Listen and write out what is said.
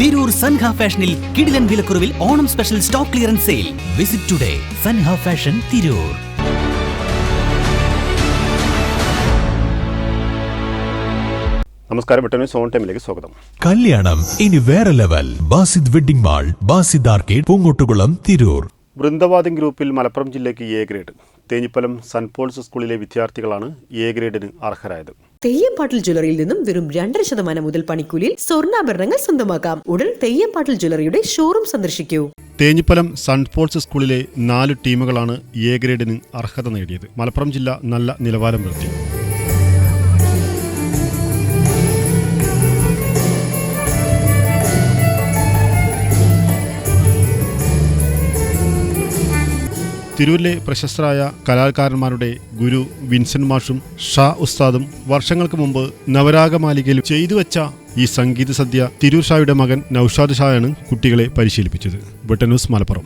തിരൂർ സൻഹ ഫാഷനിൽ കിടിലൻ വിലക്കുറവിൽ Onam special stock clearance sale. Visit today Sanha fashion Tirur. നമസ്കാരം, വെട്ടന്യൂസ് ഓൺ ടൈമിലേക്ക് സ്വാഗതം. കല്യാണം ഇനി വേറെ level. Basid wedding mall, Basid arcade, Poongottukulam, Tirur. വൃന്ദവാദം ഗ്രൂപ്പിൽ മലപ്പുറം ജില്ലയ്ക്ക് A grade. Thenhipalam Saint Paul's സ്കൂളിലെ വിദ്യാർത്ഥികളാണ് എ ഗ്രേഡിന് അർഹരായത്. തെയ്യംപാട്ടിൽ ജ്വല്ലറിയിൽ നിന്നും വെറും 2% മുതൽ പണിക്കൂലിയിൽ സ്വർണ്ണാഭരണങ്ങൾ സ്വന്തമാക്കാം. ഉടൻ തെയ്യംപാട്ടിൽ ജ്വല്ലറിയുടെ ഷോറൂം സന്ദർശിക്കൂ. തേഞ്ഞിപ്പലം സെന്റ് പോൾസ് സ്കൂളിലെ 4 ടീമുകളാണ് എ ഗ്രേഡിന് അർഹത നേടിയത്. മലപ്പുറം ജില്ല നല്ല നിലവാരം പുലർത്തി. തിരൂരിലെ പ്രശസ്തരായ കലാകാരന്മാരുടെ ഗുരു വിൻസെന്റ് മാഷും ഷാ ഉസ്താദും വർഷങ്ങൾക്ക് മുമ്പ് നവരാഗമാലികയിൽ ചെയ്തുവെച്ച ഈ സംഗീത സദ്യ തിരൂർ ഷായുടെ മകൻ നൌഷാദ് ഷായാണ് കുട്ടികളെ പരിശീലിപ്പിച്ചത്. വെട്ടന്യൂസ് മലപ്പുറം.